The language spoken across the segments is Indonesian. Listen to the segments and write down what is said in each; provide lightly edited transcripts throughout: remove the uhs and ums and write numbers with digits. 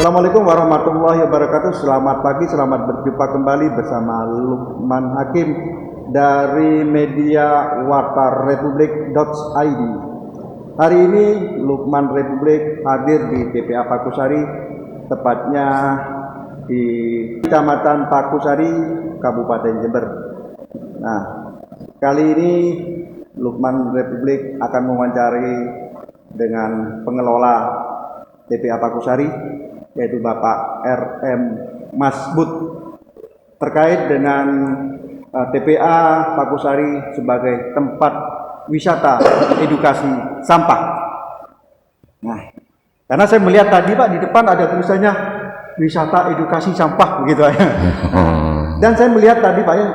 Assalamualaikum warahmatullahi wabarakatuh. Selamat pagi, selamat berjumpa kembali bersama Lukman Hakim dari media wartarepublik.id. Hari ini Lukman Republik hadir di TPA Pakusari, tepatnya di Kecamatan Pakusari, Kabupaten Jember. Nah, kali ini Lukman Republik akan mewawancari dengan pengelola TPA Pakusari, yaitu Bapak RM Masbud, terkait dengan TPA Pakusari sebagai tempat wisata edukasi sampah. Nah, karena saya melihat tadi Pak di depan ada tulisannya wisata edukasi sampah begitu ya. Dan saya melihat tadi Pak ya,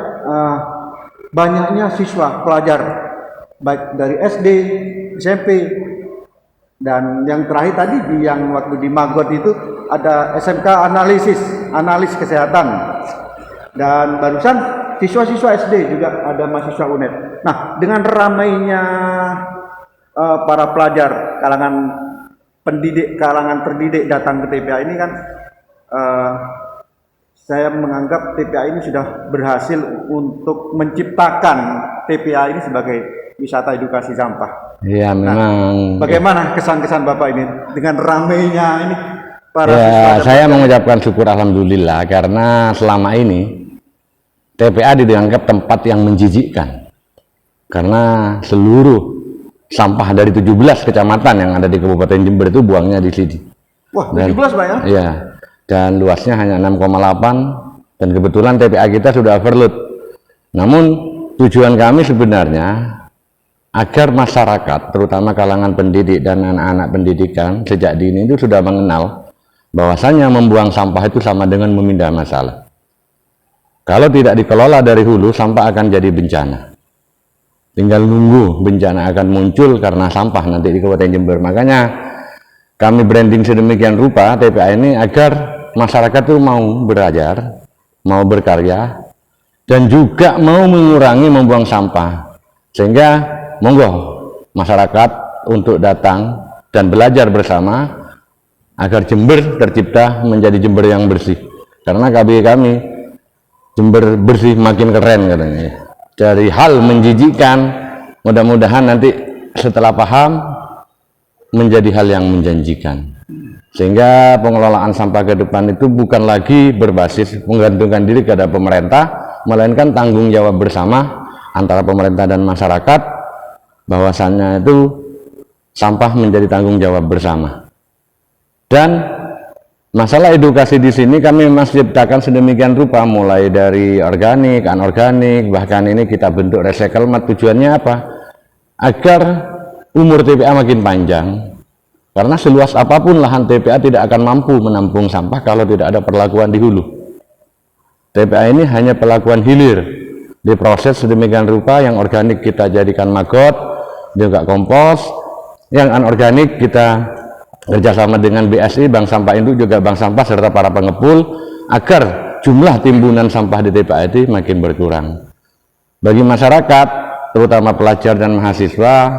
banyaknya siswa pelajar baik dari SD, SMP, dan yang terakhir tadi yang waktu di Magot itu ada SMK analis kesehatan, dan barusan siswa-siswa SD juga ada mahasiswa UNED. Nah, dengan ramainya para pelajar kalangan terdidik datang ke TPA ini kan, saya menganggap TPA ini sudah berhasil untuk menciptakan TPA ini sebagai wisata edukasi sampah. Iya, memang. Bagaimana kesan-kesan Bapak ini dengan ramainya ini? Saya mengucapkan syukur alhamdulillah, karena selama ini TPA dianggap tempat yang menjijikkan, karena seluruh sampah dari 17 kecamatan yang ada di Kabupaten Jember itu buangnya di sini. Wah, 17 Pak ya? Iya, dan luasnya hanya 6,8, dan kebetulan TPA kita sudah overload. Namun tujuan kami sebenarnya agar masyarakat, terutama kalangan pendidik dan anak-anak pendidikan sejak dini itu sudah mengenal bahwasanya membuang sampah itu sama dengan memindah masalah. Kalau tidak dikelola dari hulu, sampah akan jadi bencana. Tinggal nunggu bencana akan muncul karena sampah nanti di Kabupaten Jember. Makanya kami branding sedemikian rupa TPA ini agar masyarakat itu mau belajar, mau berkarya, dan juga mau mengurangi membuang sampah. Sehingga monggo masyarakat untuk datang dan belajar bersama agar Jember tercipta menjadi Jember yang bersih. Karena kami Jember bersih makin keren katanya. Dari hal menjijikkan, mudah-mudahan nanti setelah paham menjadi hal yang menjanjikan. Sehingga pengelolaan sampah ke depan itu bukan lagi berbasis menggantungkan diri kepada pemerintah, melainkan tanggung jawab bersama antara pemerintah dan masyarakat, bahwasannya itu sampah menjadi tanggung jawab bersama. Dan masalah edukasi di sini kami masih ciptakan sedemikian rupa, mulai dari organik, anorganik, bahkan ini kita bentuk recyclement. Tujuannya apa? Agar umur TPA makin panjang, karena seluas apapun lahan TPA tidak akan mampu menampung sampah kalau tidak ada perlakuan di hulu. TPA ini hanya perlakuan hilir, diproses sedemikian rupa. Yang organik kita jadikan magot, juga kompos. Yang anorganik kita kerjasama dengan BSI, Bank Sampah Induk, juga Bank Sampah serta para pengepul, agar jumlah timbunan sampah di TPA itu makin berkurang. Bagi masyarakat, terutama pelajar dan mahasiswa,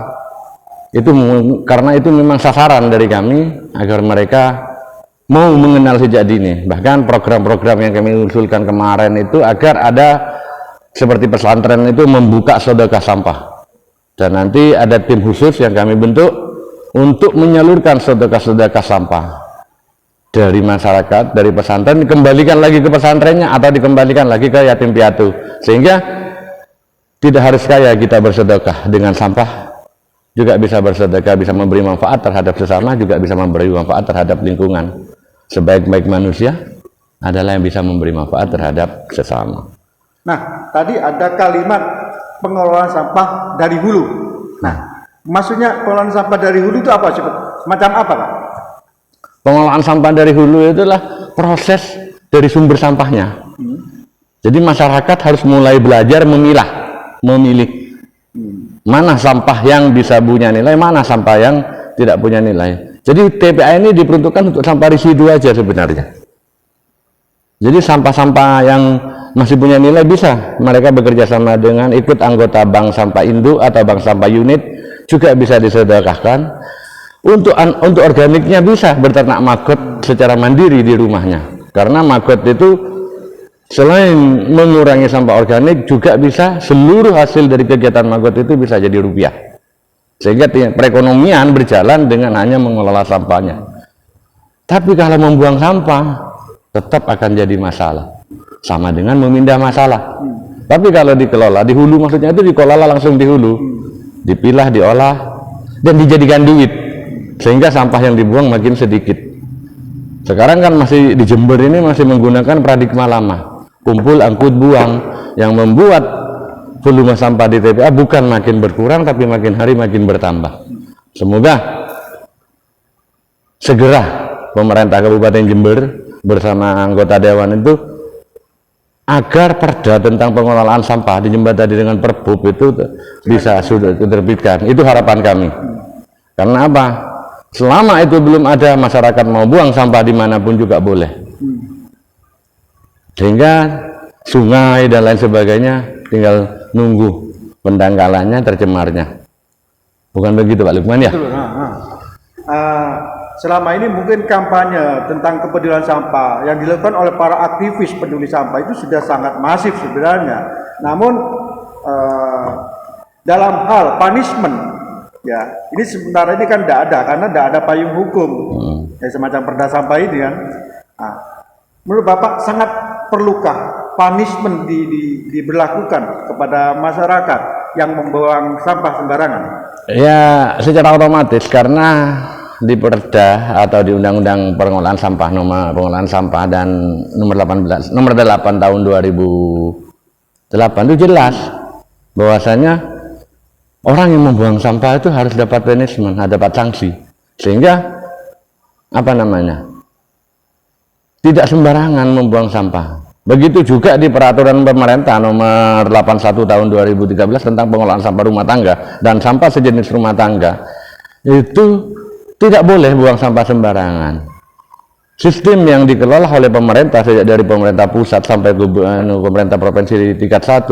itu karena itu memang sasaran dari kami agar mereka mau mengenal sejak dini. Bahkan program-program yang kami usulkan kemarin itu agar ada seperti pesantren itu membuka sedekah sampah, dan nanti ada tim khusus yang kami bentuk untuk menyalurkan sedekah-sedekah sampah dari masyarakat, dari pesantren, dikembalikan lagi ke pesantrennya atau dikembalikan lagi ke yatim piatu, sehingga tidak harus kaya kita bersedekah dengan sampah, juga bisa bersedekah, bisa memberi manfaat terhadap sesama, juga bisa memberi manfaat terhadap lingkungan. Sebaik-baik manusia adalah yang bisa memberi manfaat terhadap sesama. Nah, tadi ada kalimat pengelolaan sampah dari hulu. Nah, maksudnya pengelolaan sampah dari hulu itu apa? Macam apa Pak? Pengelolaan sampah dari hulu itulah proses dari sumber sampahnya. Jadi masyarakat harus mulai belajar memilih mana sampah yang bisa punya nilai, mana sampah yang tidak punya nilai. Jadi TPA ini diperuntukkan untuk sampah residu aja sebenarnya. Jadi sampah-sampah yang masih punya nilai bisa mereka bekerja sama dengan ikut anggota Bank Sampah Induk atau Bank Sampah Unit, juga bisa disedekahkan. Untuk organiknya bisa berternak maggot secara mandiri di rumahnya, karena maggot itu selain mengurangi sampah organik juga bisa seluruh hasil dari kegiatan maggot itu bisa jadi rupiah, sehingga perekonomian berjalan dengan hanya mengelola sampahnya. Tapi kalau membuang sampah tetap akan jadi masalah, sama dengan memindah masalah. Tapi kalau dikelola di hulu, maksudnya itu dikelola langsung di hulu, dipilah, diolah, dan dijadikan duit, sehingga sampah yang dibuang makin sedikit. Sekarang kan masih di Jember ini masih menggunakan paradigma lama, kumpul, angkut, buang, yang membuat volume sampah di TPA bukan makin berkurang, tapi makin hari makin bertambah. Semoga segera pemerintah Kabupaten Jember bersama anggota Dewan itu agar perda tentang pengelolaan sampah di Jember tadi dengan Perbup itu bisa sudah diterbitkan. Itu harapan kami. Karena apa? Selama itu belum ada, masyarakat mau buang sampah dimanapun juga boleh. Sehingga sungai dan lain sebagainya tinggal nunggu pendangkalannya, tercemarnya. Bukan begitu Pak Lukman ya? Betul. Selama ini mungkin kampanye tentang kepedulian sampah yang dilakukan oleh para aktivis peduli sampah itu sudah sangat masif sebenarnya. Namun dalam hal punishment, ya ini sementara ini kan tidak ada, karena tidak ada payung hukum, ya, semacam perda sampah ini kan. Nah, menurut Bapak sangat perlukah punishment diberlakukan kepada masyarakat yang membuang sampah sembarangan? Ya, secara otomatis, karena di Perda atau di Undang-Undang Pengelolaan Sampah dan nomor 8 tahun 2008 itu jelas bahwasanya orang yang membuang sampah itu harus dapat punishment, dapat sanksi, sehingga tidak sembarangan membuang sampah. Begitu juga di peraturan pemerintah nomor 81 tahun 2013 tentang pengelolaan sampah rumah tangga dan sampah sejenis rumah tangga, itu tidak boleh buang sampah sembarangan. Sistem yang dikelola oleh pemerintah, sejak dari pemerintah pusat sampai ke pemerintah provinsi di tingkat 1,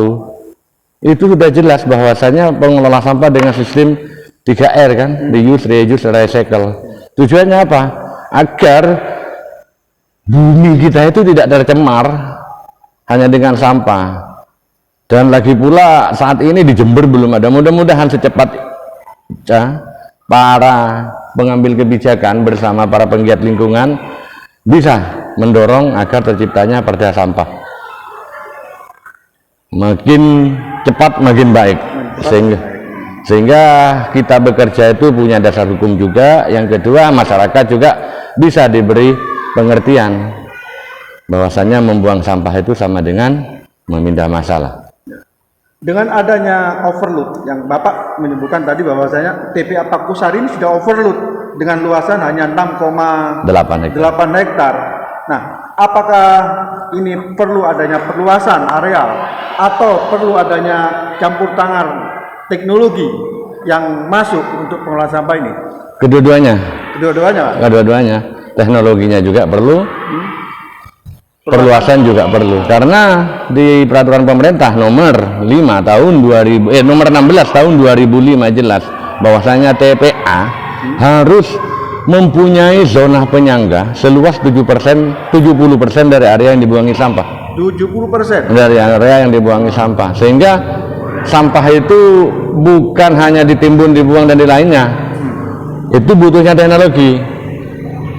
itu sudah jelas bahwasanya pengelola sampah dengan sistem 3R kan, reuse, reuse, recycle. Tujuannya apa? Agar bumi kita itu tidak tercemar hanya dengan sampah. Dan lagi pula saat ini di Jember belum ada, mudah-mudahan secepatnya para pengambil kebijakan bersama para penggiat lingkungan bisa mendorong agar terciptanya perda sampah. Makin cepat makin baik, sehingga kita bekerja itu punya dasar hukum juga. Yang kedua, masyarakat juga bisa diberi pengertian bahwasanya membuang sampah itu sama dengan memindah masalah. Dengan adanya overload yang Bapak menyebutkan tadi bahwasanya TPA Pakusari ini sudah overload dengan luasan hanya 6,8 hektar. Nah, apakah ini perlu adanya perluasan areal atau perlu adanya campur tangan teknologi yang masuk untuk pengelolaan sampah ini? Kedua-duanya. Kedua-duanya. Teknologinya juga perlu. Perluasan juga perlu, karena di peraturan pemerintah nomor 5 tahun 2000 nomor 16 tahun 2005 jelas bahwasanya TPA harus mempunyai zona penyangga seluas 70% dari area yang dibuangi sampah. 70% dari area yang dibuangi sampah, sehingga sampah itu bukan hanya ditimbun, dibuang dan lainnya. Itu butuhnya teknologi.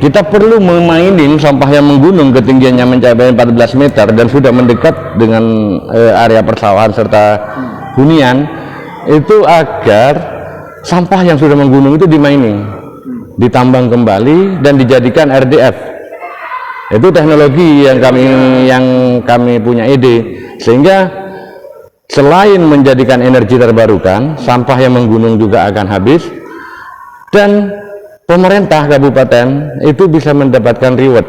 Kita perlu memining sampah yang menggunung ketinggiannya mencapai 14 meter dan sudah mendekat dengan area persawahan serta hunian, itu agar sampah yang sudah menggunung itu dimining, ditambang kembali dan dijadikan RDF. Itu teknologi yang kami punya ide, sehingga selain menjadikan energi terbarukan, sampah yang menggunung juga akan habis, dan pemerintah kabupaten itu bisa mendapatkan reward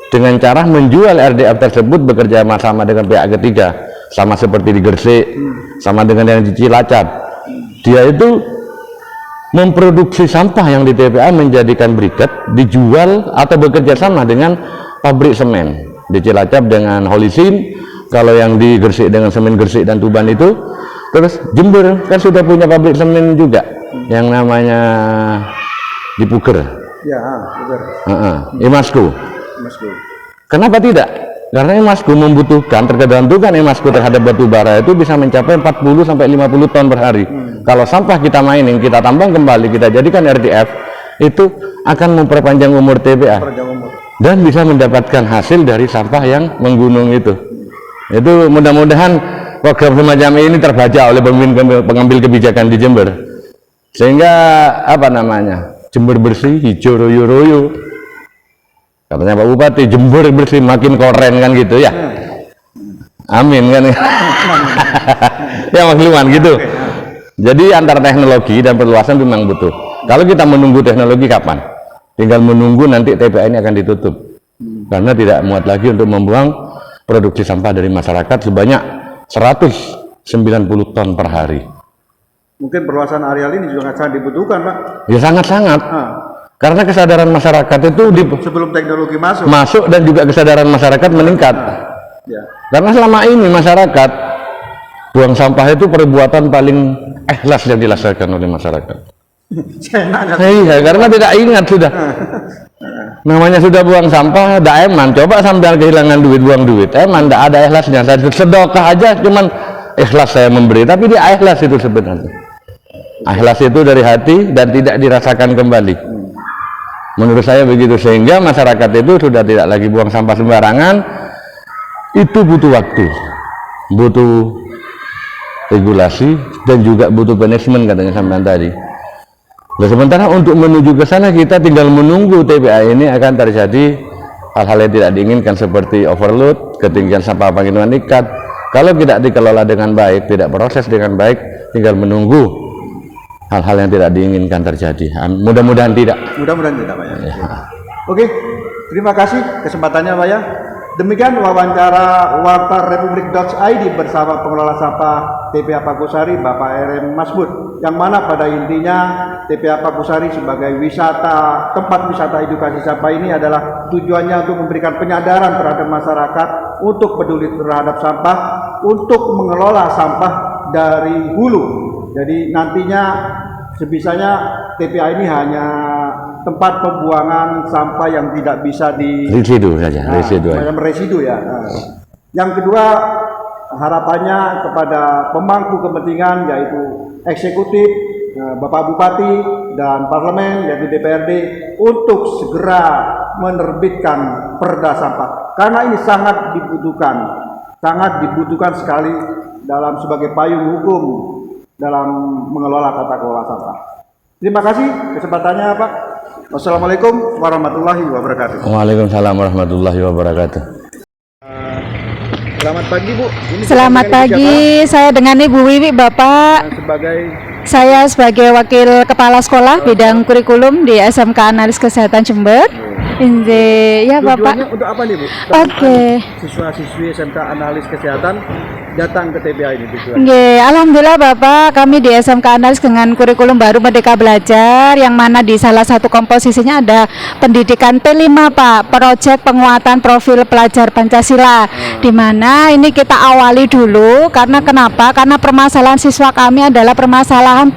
dengan cara menjual RDF tersebut bekerja sama dengan pihak ketiga, sama seperti di Gresik, sama dengan yang di Cilacap. Dia itu memproduksi sampah yang di TPA menjadikan briket, dijual atau bekerja sama dengan pabrik semen. Di Cilacap dengan Holisin, kalau yang di Gresik dengan semen Gresik dan Tuban itu. Terus Jember kan sudah punya pabrik semen juga yang namanya di Puger. Ya, Puger. Imasku. Kenapa tidak? Karena Imasku membutuhkan, tergantungan Imasku terhadap batu bara itu bisa mencapai 40 sampai 50 ton per hari. Kalau sampah kita mining, kita tambang kembali, kita jadikan RDF, itu akan memperpanjang umur TPA dan bisa mendapatkan hasil dari sampah yang menggunung itu. Itu mudah-mudahan program semacam ini terbaca oleh pengambil kebijakan di Jember, sehingga apa namanya, Jember bersih, hijau royo-royo, katanya Pak Bupati, Jember bersih makin keren kan gitu ya. Amin kan. Ya makluman gitu. Jadi antara teknologi dan perluasan memang butuh. Kalau kita menunggu teknologi kapan? Tinggal menunggu nanti TPA ini akan ditutup karena tidak muat lagi untuk membuang produksi sampah dari masyarakat sebanyak 190 ton per hari. Mungkin perluasan areal ini juga sangat dibutuhkan, Pak. Ya sangat-sangat. Karena kesadaran masyarakat itu sebelum teknologi masuk dan juga kesadaran masyarakat meningkat. Karena selama ini masyarakat buang sampah itu perbuatan paling ikhlas yang dilaksanakan oleh masyarakat. Iya, karena tidak ingat sudah. Namanya sudah buang sampah, tidak eman. Coba sampai kehilangan duit, buang duit, eman, tidak ada ikhlasnya. Saya sedekah aja, cuman ikhlas saya memberi, tapi dia ikhlas itu sebenarnya. Ikhlas itu dari hati dan tidak dirasakan kembali. Menurut saya begitu, sehingga masyarakat itu sudah tidak lagi buang sampah sembarangan. Itu butuh waktu, butuh regulasi dan juga butuh punishment katanya sampean tadi. Nah, sementara untuk menuju ke sana kita tinggal menunggu TPA ini akan terjadi hal-hal yang tidak diinginkan seperti overload, ketinggian sampah pengiriman nikat. Kalau tidak dikelola dengan baik, tidak proses dengan baik, tinggal menunggu hal-hal yang tidak diinginkan terjadi. Mudah-mudahan tidak. Mudah-mudahan tidak, Pak ya. Oke, terima kasih kesempatannya, Pak ya. Demikian wawancara wartarepublik.id bersama pengelola sampah TPA Pakusari Bapak RM Masbud, yang mana pada intinya TPA Pakusari sebagai tempat wisata edukasi sampah ini adalah tujuannya untuk memberikan penyadaran terhadap masyarakat untuk peduli terhadap sampah, untuk mengelola sampah dari hulu. Jadi nantinya sebisanya TPA ini hanya tempat pembuangan sampah yang tidak bisa residu saja, residu ya. Yang kedua, harapannya kepada pemangku kepentingan yaitu eksekutif, Bapak Bupati dan Parlemen yaitu DPRD untuk segera menerbitkan perda sampah, karena ini sangat dibutuhkan sekali sebagai payung hukum dalam mengelola tata kelola sampah. Terima kasih kesempatannya, Pak. Wassalamualaikum warahmatullahi wabarakatuh. Waalaikumsalam warahmatullahi wabarakatuh. Selamat pagi, Bu. Selamat pagi, saya dengan Ibu Wiwi, Bapak. Saya sebagai Wakil Kepala Sekolah Bidang Kurikulum di SMK Analis Kesehatan Jember. Ya, Bapak. Tujuannya untuk apa nih, Bu? Oke. Siswa-siswi SMK Analis Kesehatan datang ke TPA ini tujuan. Alhamdulillah Bapak, kami di SMK Analis dengan kurikulum baru Merdeka Belajar, yang mana di salah satu komposisinya ada pendidikan P5, Pak, Proyek Penguatan Profil Pelajar Pancasila. Di mana ini kita awali dulu karena kenapa? Karena permasalahan siswa kami adalah permasalahan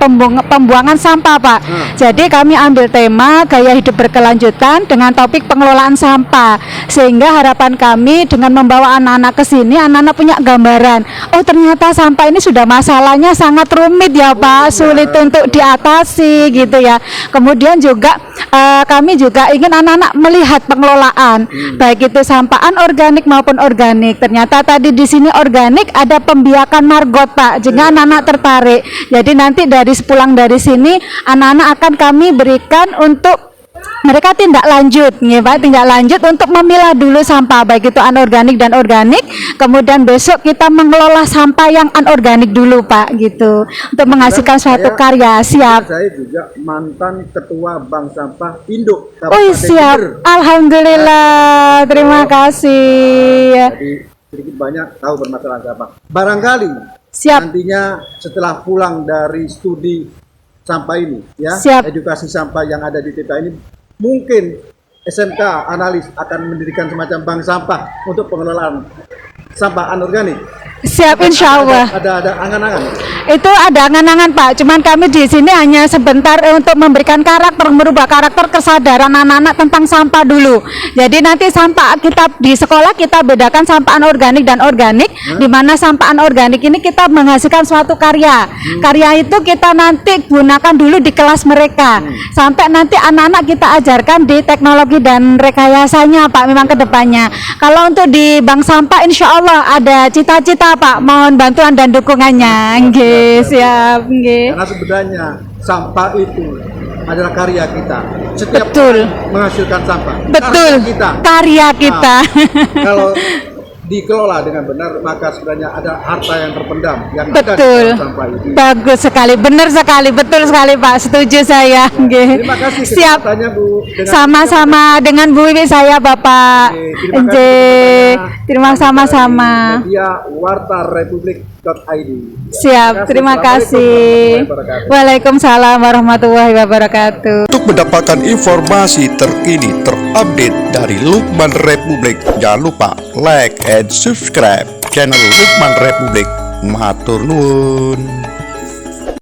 pembuangan sampah, Pak. Jadi kami ambil tema gaya hidup berkelanjutan dengan topik pengelolaan sampah, sehingga harapan kami dengan membawa anak-anak ke sini, anak-anak punya gambaran. Oh, ternyata sampah ini sudah masalahnya sangat rumit ya, Pak, sulit untuk diatasi gitu ya. Kemudian juga kami juga ingin anak-anak melihat pengelolaan, baik itu sampah anorganik maupun organik. Ternyata tadi di sini organik ada pembiakan margot, Pak, jika anak-anak tertarik. Jadi nanti sepulang dari sini anak-anak akan kami berikan untuk mereka tindak lanjut, ya Pak, tindak lanjut untuk memilah dulu sampah baik itu anorganik dan organik. Kemudian besok kita mengelola sampah yang anorganik dulu, Pak, gitu, untuk menghasilkan suatu karya. Siap. Saya juga mantan ketua Bank Sampah Indo. Oh, siap. Alhamdulillah, terima kasih. Jadi sedikit banyak tahu permasalahan sampah. Barangkali siap. Nantinya setelah pulang dari studi sampah ini, ya, siap. Edukasi sampah yang ada di TPA ini, mungkin SMK Analis akan mendirikan semacam bank sampah untuk pengelolaan sampah anorganik. Siap, insya Allah. Ada angan-angan. Itu ada angan-angan Pak, cuman kami di sini hanya sebentar untuk memberikan karakter, merubah karakter kesadaran anak-anak tentang sampah dulu. Jadi nanti sampah kita di sekolah kita bedakan sampah anorganik dan organik, di mana sampah anorganik ini kita menghasilkan suatu karya. Karya itu kita nanti gunakan dulu di kelas mereka, sampai nanti anak-anak kita ajarkan di teknologi dan rekayasanya Pak, memang kedepannya. Kalau untuk di bank sampah insya Allah ada cita-cita Pak, mohon bantuan dan dukungannya. Nggih, siap, nggih. Karena sebenarnya sampah itu adalah karya kita. Setiap Betul. orang menghasilkan sampah. Betul. Karya kita. Karya kita. Nah, kalau dikelola dengan benar, maka sebenarnya ada harta yang terpendam yang ada di Betul. dalam sampah itu. Bagus sekali, benar sekali, betul sekali Pak. Setuju saya. Nggih. Terima kasih Siap. kesempatannya Bu. Sama-sama dengan Bu Wiwi saya Bapak. Terima kasih Nggih. kesempatannya. Terima sama-sama. Media wartarepublik.id. Siap, terima kasih. Waalaikumsalam warahmatullahi wabarakatuh. Untuk mendapatkan informasi terkini terupdate dari Lukman Republik, jangan lupa like and subscribe channel Lukman Republik. Matur nuwun.